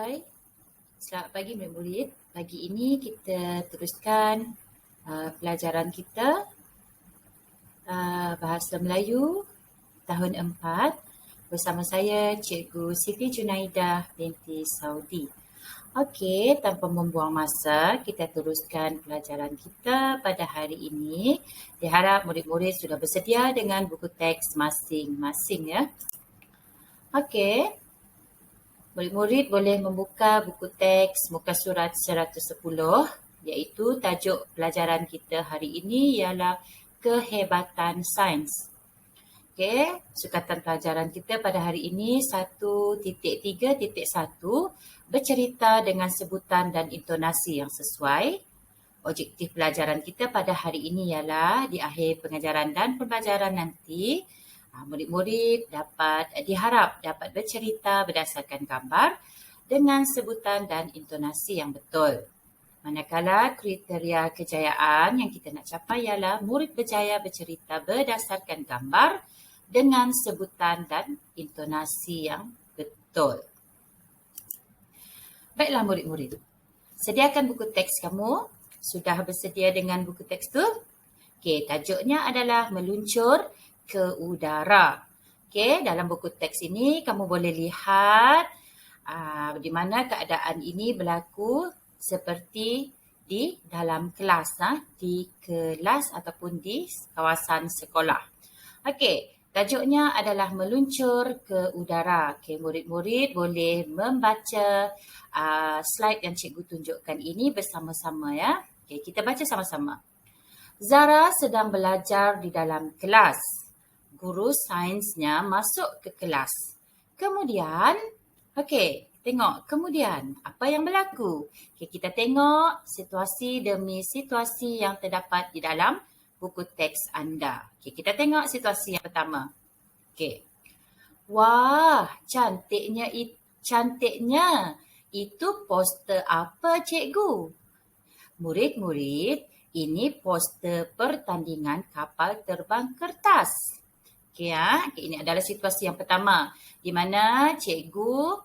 Hai, selamat pagi murid-murid. Pagi ini kita teruskan pelajaran kita Bahasa Melayu tahun 4 bersama saya Cikgu Siti Junaidah binti Saudi. Okey, tanpa membuang masa, kita teruskan pelajaran kita pada hari ini. Diharap murid-murid sudah bersedia dengan buku teks masing-masing ya. Okey. Murid-murid boleh membuka buku teks muka surat 110 iaitu tajuk pelajaran kita hari ini ialah kehebatan sains. Okey, sukatan pelajaran kita pada hari ini 1.3.1 bercerita dengan sebutan dan intonasi yang sesuai. Objektif pelajaran kita pada hari ini ialah di akhir pengajaran dan pembelajaran nanti murid-murid diharap dapat bercerita berdasarkan gambar dengan sebutan dan intonasi yang betul. Manakala kriteria kejayaan yang kita nak capai ialah murid berjaya bercerita berdasarkan gambar dengan sebutan dan intonasi yang betul. Baiklah murid-murid, sediakan buku teks kamu. Sudah bersedia dengan buku teks tu? Okey, tajuknya adalah meluncur ke udara. Okey, dalam buku teks ini kamu boleh lihat di mana keadaan ini berlaku seperti di dalam kelas, di kelas ataupun di kawasan sekolah. Okey, tajuknya adalah meluncur ke udara. Okey, murid-murid boleh membaca slide yang cikgu tunjukkan ini bersama-sama ya. Okey, kita baca sama-sama. Zara sedang belajar di dalam kelas. Guru sainsnya masuk ke kelas. Kemudian, tengok kemudian apa yang berlaku. Kita tengok situasi demi situasi yang terdapat di dalam buku teks anda. Kita tengok situasi yang pertama. Wah, cantiknya. Itu poster apa cikgu? Murid-murid, ini poster pertandingan kapal terbang kertas. Ini adalah situasi yang pertama di mana cikgu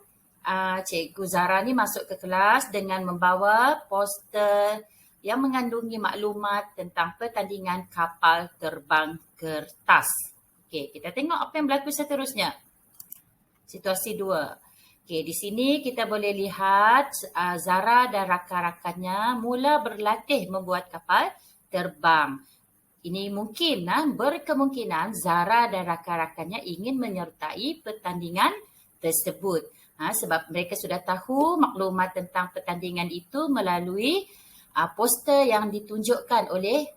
Zara ni masuk ke kelas dengan membawa poster yang mengandungi maklumat tentang pertandingan kapal terbang kertas. Kita tengok apa yang berlaku seterusnya. Situasi 2. Di sini kita boleh lihat Zara dan rakan-rakannya mula berlatih membuat kapal terbang. Ini mungkin, berkemungkinan Zara dan rakan-rakannya ingin menyertai pertandingan tersebut. Sebab mereka sudah tahu maklumat tentang pertandingan itu melalui poster yang ditunjukkan oleh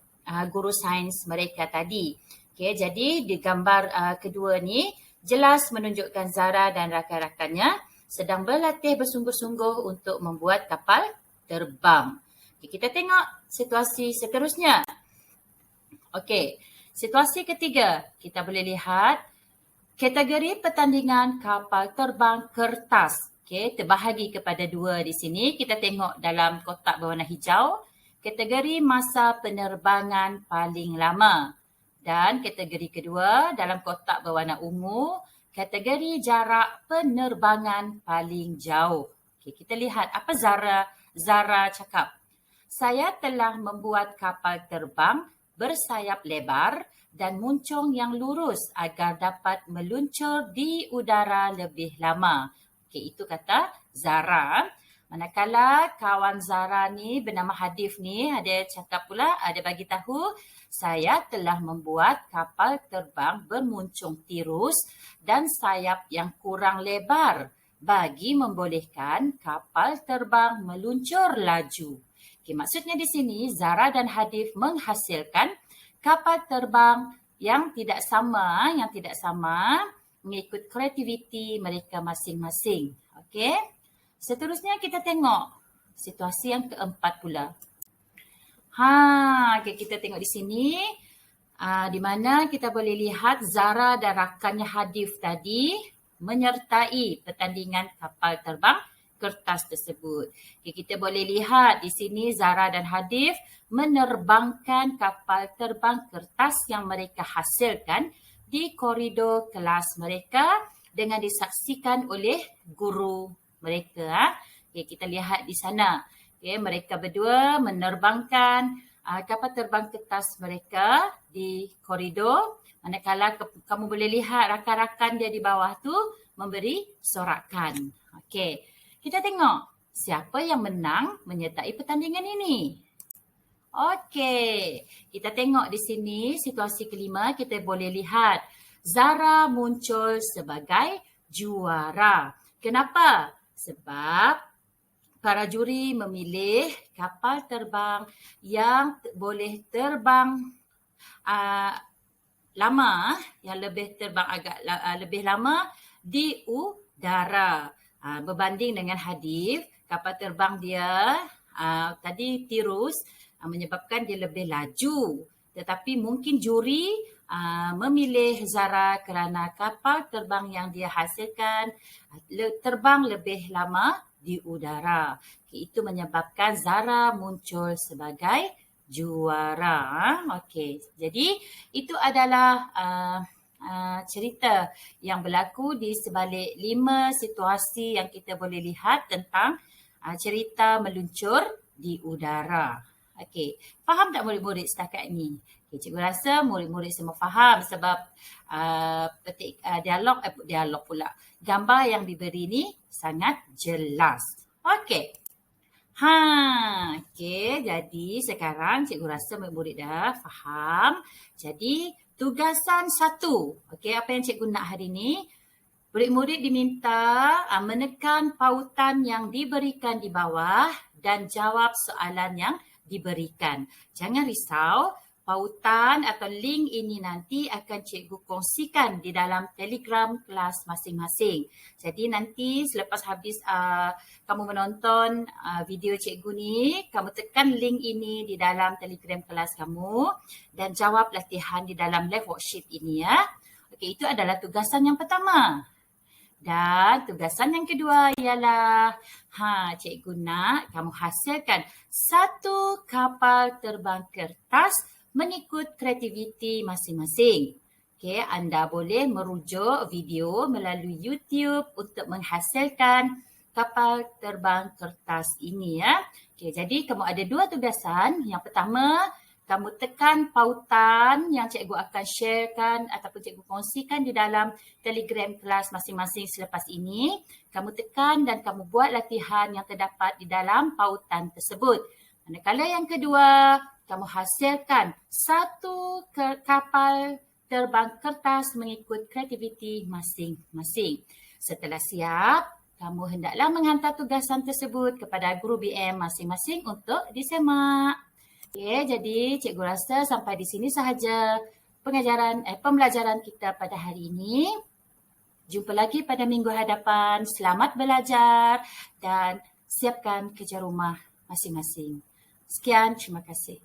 guru sains mereka tadi. Jadi di gambar kedua ni jelas menunjukkan Zara dan rakan-rakannya sedang berlatih bersungguh-sungguh untuk membuat kapal terbang. Kita tengok situasi seterusnya. Situasi ketiga, kita boleh lihat kategori pertandingan kapal terbang kertas. Terbahagi kepada 2 di sini. Kita tengok dalam kotak berwarna hijau, kategori masa penerbangan paling lama. Dan kategori kedua dalam kotak berwarna ungu, kategori jarak penerbangan paling jauh. Kita lihat apa Zara cakap. Saya telah membuat kapal terbang bersayap lebar dan muncung yang lurus agar dapat meluncur di udara lebih lama. Itu kata Zara. Manakala kawan Zara ni bernama Hadif ni ada cakap pula, ada bagi tahu, saya telah membuat kapal terbang bermuncung tirus dan sayap yang kurang lebar bagi membolehkan kapal terbang meluncur laju. Maksudnya di sini Zara dan Hadif menghasilkan kapal terbang yang tidak sama mengikut kreativiti mereka masing-masing. Seterusnya kita tengok situasi yang keempat pula. Kita tengok di sini di mana kita boleh lihat Zara dan rakannya Hadif tadi menyertai pertandingan kapal terbang kertas tersebut. Kita boleh lihat di sini Zara dan Hadif menerbangkan kapal terbang kertas yang mereka hasilkan di koridor kelas mereka dengan disaksikan oleh guru mereka. Okey, kita lihat di sana. Okey, mereka berdua menerbangkan kapal terbang kertas mereka di koridor. Manakala kamu boleh lihat rakan-rakan dia di bawah tu memberi sorakan. Okey, kita tengok siapa yang menang menyertai pertandingan ini. Okey, kita tengok di sini situasi kelima kita boleh lihat Zara muncul sebagai juara. Kenapa? Sebab para juri memilih kapal terbang yang boleh terbang lama, yang lebih terbang agak lebih lama di udara. Berbanding dengan Hadif, kapal terbang dia tadi Tirus menyebabkan dia lebih laju. Tetapi mungkin juri memilih Zara kerana kapal terbang yang dia hasilkan terbang lebih lama di udara. Itu menyebabkan Zara muncul sebagai juara. Okey, jadi itu adalah cerita yang berlaku di sebalik 5 situasi yang kita boleh lihat tentang cerita meluncur di udara. Okey, faham tak murid-murid setakat ni? Okay, cikgu rasa murid-murid semua faham sebab dialog pula. Gambar yang diberi ni sangat jelas. Okey. Okey, jadi sekarang cikgu rasa murid-murid dah faham. Jadi tugasan 1. Okey, apa yang cikgu nak hari ni? Murid-murid diminta menekan pautan yang diberikan di bawah dan jawab soalan yang diberikan. Jangan risau, pautan atau link ini nanti akan cikgu kongsikan di dalam Telegram kelas masing-masing. Jadi nanti selepas habis kamu menonton video cikgu ni, kamu tekan link ini di dalam Telegram kelas kamu dan jawab latihan di dalam live worksheet ini ya. Okey, itu adalah tugasan yang pertama. Dan tugasan yang kedua ialah cikgu nak kamu hasilkan satu kapal terbang kertas mengikut kreativiti masing-masing. Okey, anda boleh merujuk video melalui YouTube untuk menghasilkan kapal terbang kertas ini ya. Okey, jadi kamu ada 2 tugasan. Yang pertama, kamu tekan pautan yang cikgu akan sharekan ataupun cikgu kongsikan di dalam Telegram kelas masing-masing selepas ini. Kamu tekan dan kamu buat latihan yang terdapat di dalam pautan tersebut. Manakala yang kedua, kamu hasilkan satu kapal terbang kertas mengikut kreativiti masing-masing. Setelah siap, kamu hendaklah menghantar tugasan tersebut kepada guru BM masing-masing untuk disemak. Okey, jadi cikgu rasa sampai di sini sahaja pembelajaran kita pada hari ini. Jumpa lagi pada minggu hadapan. Selamat belajar dan siapkan kerja rumah masing-masing. Sekian, terima kasih.